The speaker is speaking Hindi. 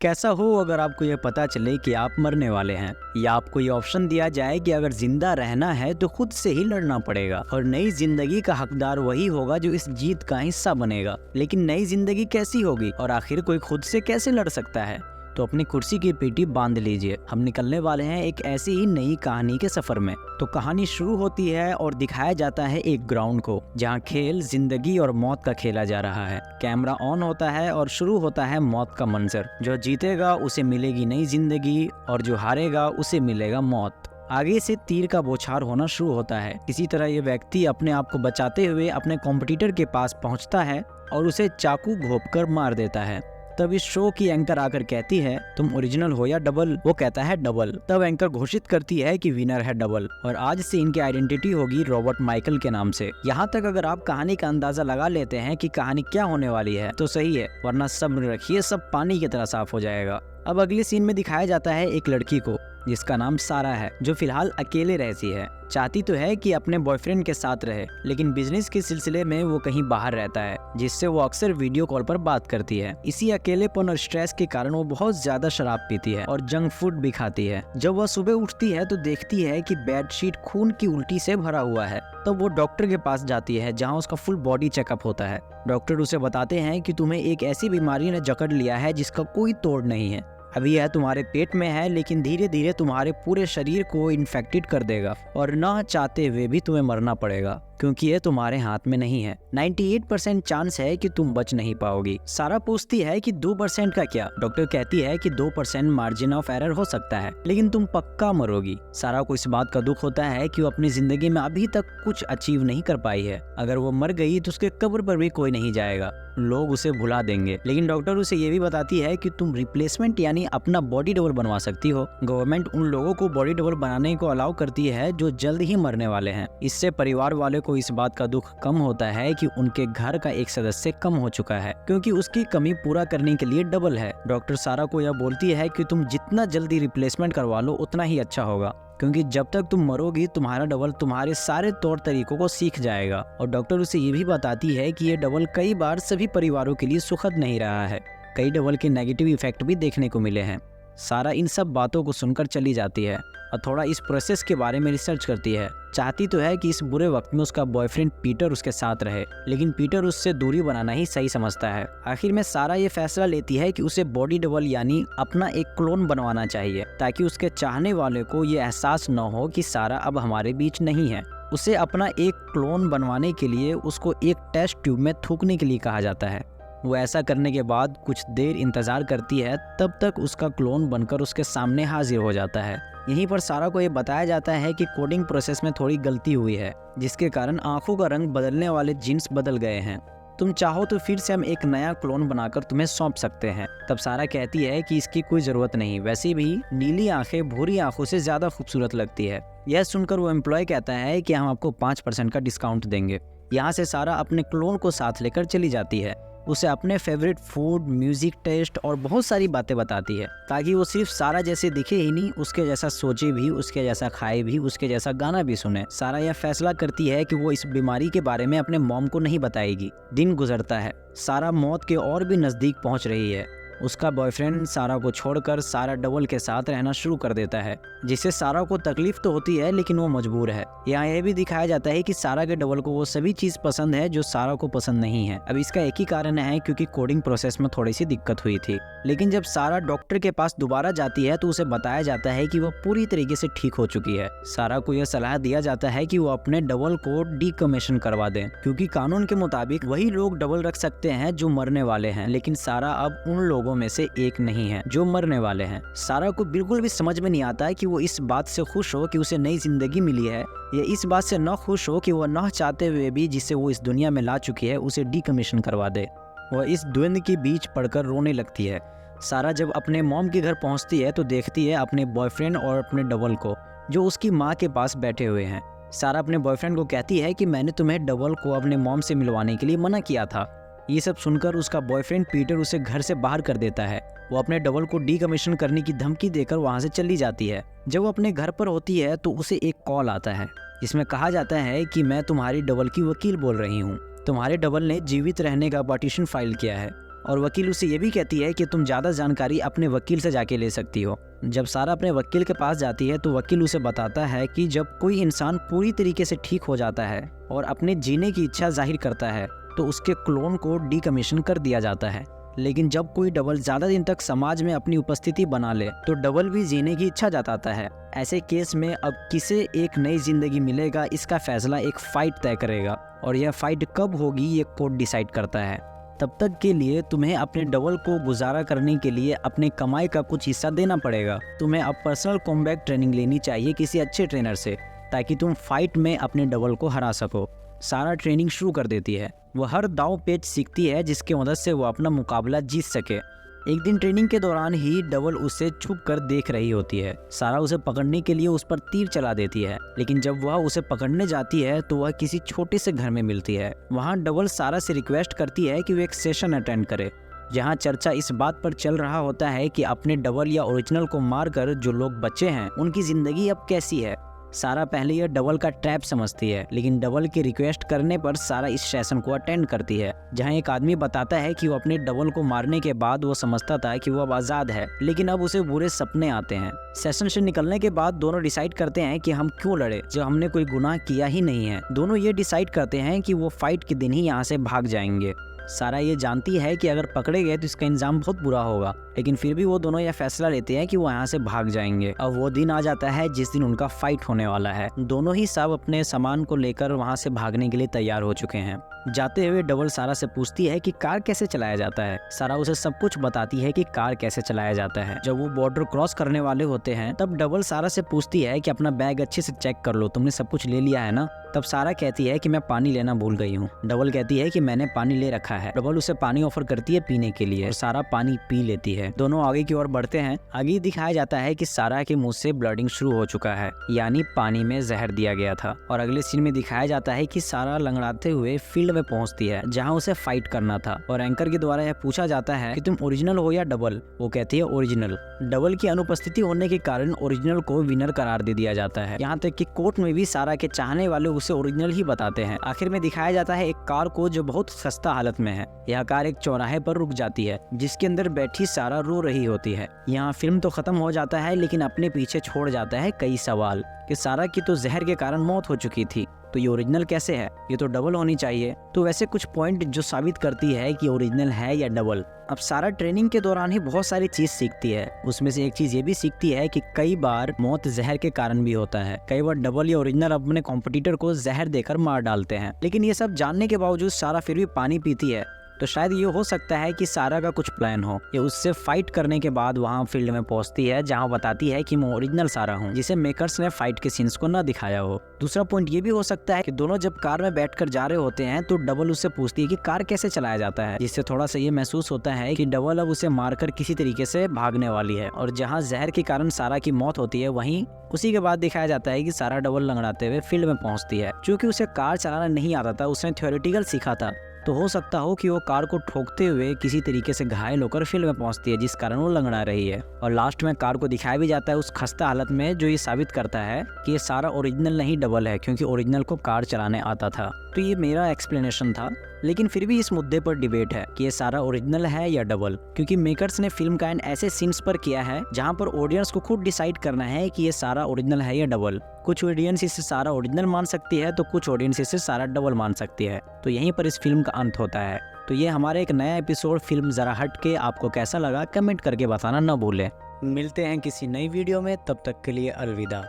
कैसा हो अगर आपको ये पता चले कि आप मरने वाले हैं, या आपको ये ऑप्शन दिया जाए कि अगर जिंदा रहना है तो खुद से ही लड़ना पड़ेगा और नई जिंदगी का हकदार वही होगा जो इस जीत का हिस्सा बनेगा। लेकिन नई जिंदगी कैसी होगी और आखिर कोई खुद से कैसे लड़ सकता है? तो अपनी कुर्सी की पेटी बांध लीजिए, हम निकलने वाले हैं एक ऐसी ही नई कहानी के सफर में। तो कहानी शुरू होती है और दिखाया जाता है एक ग्राउंड को, जहां खेल जिंदगी और मौत का खेला जा रहा है। कैमरा ऑन होता है और शुरू होता है मौत का मंजर। जो जीतेगा उसे मिलेगी नई जिंदगी और जो हारेगा उसे मिलेगा मौत। आगे से तीर का बौछार होना शुरू होता है। किसी तरह ये व्यक्ति अपने आप को बचाते हुए अपने कॉम्पिटिटर के पास पहुंचता है और उसे चाकू घोंपकर मार देता है। तब इस शो की एंकर आकर कहती है, तुम ओरिजिनल हो या डबल? वो कहता है डबल। तब एंकर घोषित करती है कि विनर है डबल और आज से इनकी आइडेंटिटी होगी रॉबर्ट माइकल के नाम से। यहाँ तक अगर आप कहानी का अंदाजा लगा लेते हैं कि कहानी क्या होने वाली है तो सही है, वरना सब्र रखिए, सब पानी की तरह साफ हो जाएगा। अब अगले सीन में दिखाया जाता है एक लड़की को जिसका नाम सारा है, जो फिलहाल अकेले रहती है। चाहती तो है कि अपने बॉयफ्रेंड के साथ रहे, लेकिन बिजनेस के सिलसिले में वो कहीं बाहर रहता है, जिससे वो अक्सर वीडियो कॉल पर बात करती है। इसी अकेलेपन और स्ट्रेस के कारण वो बहुत ज्यादा शराब पीती है और जंक फूड भी खाती है। जब वह सुबह उठती है तो देखती है कि बेडशीट खून की उल्टी से भरा हुआ है। तब वो डॉक्टर के पास जाती है, जहाँ उसका फुल बॉडी चेकअप होता है। डॉक्टर उसे बताते हैं कि तुम्हें एक ऐसी बीमारी ने जकड़ लिया है जिसका कोई तोड़ नहीं है। अभी यह तुम्हारे पेट में है, लेकिन धीरे धीरे तुम्हारे पूरे शरीर को इन्फेक्टेड कर देगा और ना चाहते हुए भी तुम्हें मरना पड़ेगा, क्योंकि ये तुम्हारे हाथ में नहीं है। 98% चांस है कि तुम बच नहीं पाओगी। सारा पूछती है कि 2% का क्या? डॉक्टर कहती है कि 2% मार्जिन ऑफ एरर हो सकता है, लेकिन तुम पक्का मरोगी। सारा को इस बात का दुख होता है कि वो अपनी जिंदगी में अभी तक कुछ अचीव नहीं कर पाई है। अगर वो मर गई तो उसके कब्र पर भी कोई नहीं जाएगा, लोग उसे भुला देंगे। लेकिन डॉक्टर उसे ये भी बताती है कि तुम रिप्लेसमेंट यानी अपना बॉडी डबल बनवा सकती हो। गवर्नमेंट उन लोगों को बॉडी डबल बनाने को अलाउ करती है जो जल्द ही मरने वाले हैं। इससे परिवार वाले को इस बात का दुख कम होता है कि उनके घर का एक सदस्य कम हो चुका है, क्योंकि उसकी कमी पूरा करने के लिए डबल है। डॉक्टर सारा को यह बोलती है कि तुम जितना जल्दी रिप्लेसमेंट करवा लो उतना ही अच्छा होगा, क्योंकि जब तक तुम मरोगी तुम्हारा डबल तुम्हारे सारे तौर तरीकों को सीख जाएगा। और डॉक्टर उसे ये भी बताती है कि ये डबल कई बार सभी परिवारों के लिए सुखद नहीं रहा है, कई डबल के नेगेटिव इफेक्ट भी देखने को मिले हैं। सारा इन सब बातों को सुनकर चली जाती है और थोड़ा इस प्रोसेस के बारे में रिसर्च करती है। चाहती तो है कि इस बुरे वक्त में उसका बॉयफ्रेंड पीटर उसके साथ रहे, लेकिन पीटर उससे दूरी बनाना ही सही समझता है। आखिर में सारा ये फैसला लेती है कि उसे बॉडी डबल यानी अपना एक क्लोन बनवाना चाहिए, ताकि उसके चाहने वाले को ये एहसास न हो कि सारा अब हमारे बीच नहीं है। उसे अपना एक क्लोन बनवाने के लिए उसको एक टेस्ट ट्यूब में थूकने के लिए कहा जाता है। वो ऐसा करने के बाद कुछ देर इंतजार करती है, तब तक उसका क्लोन बनकर उसके सामने हाजिर हो जाता है। यहीं पर सारा को ये बताया जाता है कि कोडिंग प्रोसेस में थोड़ी गलती हुई है, जिसके कारण आंखों का रंग बदलने वाले जीन्स बदल गए हैं। तुम चाहो तो फिर से हम एक नया क्लोन बनाकर तुम्हें सौंप सकते हैं। तब सारा कहती है कि इसकी कोई जरूरत नहीं, वैसे भी नीली आंखें भूरी आंखों से ज्यादा खूबसूरत लगती है। यह सुनकर वो एम्प्लॉय कहता है कि हम आपको 5% का डिस्काउंट देंगे। यहाँ से सारा अपने क्लोन को साथ लेकर चली जाती है। उसे अपने फेवरेट फूड, म्यूजिक टेस्ट और बहुत सारी बातें बताती है, ताकि वो सिर्फ सारा जैसे दिखे ही नहीं, उसके जैसा सोचे भी, उसके जैसा खाए भी, उसके जैसा गाना भी सुने। सारा यह फैसला करती है कि वो इस बीमारी के बारे में अपने मॉम को नहीं बताएगी। दिन गुजरता है, सारा मौत के और भी नजदीक पहुंच रही है। उसका बॉयफ्रेंड सारा को छोड़कर सारा डबल के साथ रहना शुरू कर देता है, जिससे सारा को तकलीफ तो होती है, लेकिन वो मजबूर है। यहाँ यह भी दिखाया जाता है कि सारा के डबल को वो सभी चीज पसंद है जो सारा को पसंद नहीं है। अब इसका एक ही कारण है, क्योंकि कोडिंग प्रोसेस में थोड़ी सी दिक्कत हुई थी। लेकिन जब सारा डॉक्टर के पास दोबारा जाती है तो उसे बताया जाता है कि वो पूरी तरीके से ठीक हो चुकी है। सारा को यह सलाह दिया जाता है कि वो अपने डबल को डीकमीशन करवा दें, क्योंकि कानून के मुताबिक वही लोग डबल रख सकते हैं जो मरने वाले हैं, लेकिन सारा अब उन लोगों में से एक नहीं है जो मरने वाले हैं। सारा को बिल्कुल भी समझ में नहीं आता कि वो इस बात से खुश हो कि उसे नई जिंदगी मिली है, या इस बात से न खुश हो कि वो न चाहते हुए भी जिसे वो इस दुनिया में ला चुकी है उसे डीकमीशन करवा दे। वह इस द्वंद के बीच पड़कर रोने लगती है। सारा जब अपने मॉम के घर पहुंचती है तो देखती है अपने बॉयफ्रेंड और अपने डबल को, जो उसकी माँ के पास बैठे हुए हैं। सारा अपने बॉयफ्रेंड को कहती है कि मैंने तुम्हें डबल को अपने मॉम से मिलवाने के लिए मना किया था। ये सब सुनकर उसका बॉयफ्रेंड पीटर उसे घर से बाहर कर देता है। वो अपने डबल को डीकमीशन करने की धमकी देकर वहां से चली जाती है। जब वो अपने घर पर होती है तो उसे एक कॉल आता है, जिसमें कहा जाता है कि मैं तुम्हारी डबल की वकील बोल रही हूँ। तुम्हारे डबल ने जीवित रहने का पिटीशन फाइल किया है। और वकील उसे ये भी कहती है कि तुम ज़्यादा जानकारी अपने वकील से जाके ले सकती हो। जब सारा अपने वकील के पास जाती है तो वकील उसे बताता है कि जब कोई इंसान पूरी तरीके से ठीक हो जाता है और अपने जीने की इच्छा जाहिर करता है तो उसके क्लोन को डीकमीशन कर दिया जाता है। लेकिन जब कोई डबल ज़्यादा दिन तक समाज में अपनी उपस्थिति बना ले तो डबल भी जीने की इच्छा जताता है। ऐसे केस में अब किसे एक नई जिंदगी मिलेगा, इसका फैसला एक फाइट तय करेगा और यह फाइट कब होगी ये कोर्ट डिसाइड करता है। तब तक के लिए तुम्हें अपने डबल को गुजारा करने के लिए अपने कमाई का कुछ हिस्सा देना पड़ेगा। तुम्हें अब पर्सनल कॉम्बैट ट्रेनिंग लेनी चाहिए किसी अच्छे ट्रेनर से, ताकि तुम फाइट में अपने डबल को हरा सको। सारा ट्रेनिंग शुरू कर देती है। वह हर दांव पेच सीखती है जिसकी मदद से वो अपना मुकाबला जीत सके। एक दिन ट्रेनिंग के दौरान ही डबल उसे छुप कर देख रही होती है। सारा उसे पकड़ने के लिए उस पर तीर चला देती है, लेकिन जब वह उसे पकड़ने जाती है तो वह किसी छोटे से घर में मिलती है। वहाँ डबल सारा से रिक्वेस्ट करती है कि वो एक सेशन अटेंड करे, जहाँ चर्चा इस बात पर चल रहा होता है कि अपने डबल या ओरिजिनल को मारकर जो लोग बचे हैं उनकी जिंदगी अब कैसी है। सारा पहले यह डबल का ट्रैप समझती है, लेकिन डबल की रिक्वेस्ट करने पर सारा इस सेशन को अटेंड करती है, जहां एक आदमी बताता है कि वो अपने डबल को मारने के बाद वो समझता था कि वो अब आज़ाद है, लेकिन अब उसे बुरे सपने आते हैं। सेशन से निकलने के बाद दोनों डिसाइड करते हैं कि हम क्यों लड़े जब हमने कोई गुनाह किया ही नहीं है। दोनों ये डिसाइड करते हैं कि वो फाइट के दिन ही यहाँ से भाग जाएंगे। सारा ये जानती है कि अगर पकड़े गए तो इसका इंजाम बहुत बुरा होगा, लेकिन फिर भी वो दोनों यह फैसला लेते हैं कि वो यहाँ से भाग जाएंगे। अब वो दिन आ जाता है जिस दिन उनका फाइट होने वाला है। दोनों ही सब अपने सामान को लेकर वहाँ से भागने के लिए तैयार हो चुके हैं। जाते हुए डबल सारा से पूछती है कि कार कैसे चलाया जाता है। सारा उसे सब कुछ बताती है कि कार कैसे चलाया जाता है। जब वो बॉर्डर क्रॉस करने वाले होते हैं तब डबल सारा से पूछती है कि अपना बैग अच्छे से चेक कर लो, तुमने सब कुछ ले लिया है ना। तब सारा कहती है कि मैं पानी लेना भूल गई हूँ। डबल कहती है कि मैंने पानी ले रखा है। डबल उसे पानी ऑफर करती है पीने के लिए और सारा पानी पी लेती है। दोनों आगे की ओर बढ़ते हैं। आगे दिखाया जाता है कि सारा के मुंह से ब्लडिंग शुरू हो चुका है, यानी पानी में जहर दिया गया था। और अगले सीन में दिखाया जाता है कि सारा लंगड़ाते हुए फील्ड में पहुंचती है जहां उसे फाइट करना था, और एंकर के द्वारा यह पूछा जाता है कि तुम ओरिजिनल हो या डबल। वो कहती है ओरिजिनल। डबल की अनुपस्थिति होने के कारण ओरिजिनल को विनर करार दे दिया जाता है। यहाँ तक कि कोर्ट में भी सारा के चाहने वाले उसे ओरिजिनल ही बताते हैं। आखिर में दिखाया जाता है एक कार को जो बहुत सस्ता हालत में है। यह कार एक चौराहे पर रुक जाती है जिसके अंदर बैठी सारा रो रही होती है। यहाँ फिल्म तो खत्म हो जाता है, लेकिन अपने पीछे छोड़ जाता है कई सवाल कि सारा की तो जहर के कारण मौत हो चुकी थी, तो ये ओरिजिनल कैसे है, ये तो डबल होनी चाहिए। तो वैसे कुछ पॉइंट जो साबित करती है कि ओरिजिनल है या डबल। अब सारा ट्रेनिंग के दौरान ही बहुत सारी चीज सीखती है। उसमें से एक चीज ये भी सीखती है कि कई बार मौत जहर के कारण भी होता है। कई बार डबल या ओरिजिनल अपने कॉम्पिटिटर को जहर देकर मार डालते हैं, लेकिन ये सब जानने के बावजूद सारा फिर भी पानी पीती है। तो शायद ये हो सकता है कि सारा का कुछ प्लान हो। ये उससे फाइट करने के बाद वहाँ फील्ड में पहुंचती है जहाँ बताती है कि मैं ओरिजिनल सारा हूँ, जिसे मेकर्स ने फाइट के सीन्स को न दिखाया हो। दूसरा पॉइंट ये भी हो सकता है कि दोनों जब कार में बैठकर जा रहे होते हैं तो डबल उससे पूछती है कि कार कैसे चलाया जाता है, जिससे थोड़ा सा ये महसूस होता है कि डबल अब उसे मारकर किसी तरीके से भागने वाली है। और जहाँ जहर के कारण सारा की मौत होती है, वहीं उसी के बाद दिखाया जाता है कि सारा डबल लंगड़ाते हुए फील्ड में पहुंचती है। क्योंकि उसे कार चलाना नहीं आता था, उसने थ्योरेटिकल सीखा था, तो हो सकता हो कि वो कार को ठोकते हुए किसी तरीके से घायल होकर फील्ड में पहुंचती है, जिस कारण वो लंगड़ा रही है। और लास्ट में कार को दिखाया भी जाता है उस खस्ता हालत में, जो ये साबित करता है कि ये सारा ओरिजिनल नहीं डबल है, क्योंकि ओरिजिनल को कार चलाने आता था। तो ये मेरा एक्सप्लेनेशन था, लेकिन फिर भी इस मुद्दे पर डिबेट है कि ये सारा ओरिजिनल है या डबल, क्योंकि मेकर्स ने फिल्म का एंड ऐसे सीन्स पर किया है जहां पर ऑडियंस को खुद डिसाइड करना है कि ये सारा ओरिजिनल है या डबल। कुछ ऑडियंस इसे सारा ओरिजिनल मान सकती है तो कुछ ऑडियंस इसे सारा डबल मान सकती है। तो यहीं पर इस फिल्म का अंत होता है। तो ये हमारा एक नया एपिसोड फिल्म जरा हट के आपको कैसा लगा कमेंट करके बताना न भूलें। मिलते हैं किसी नई वीडियो में, तब तक के लिए अलविदा।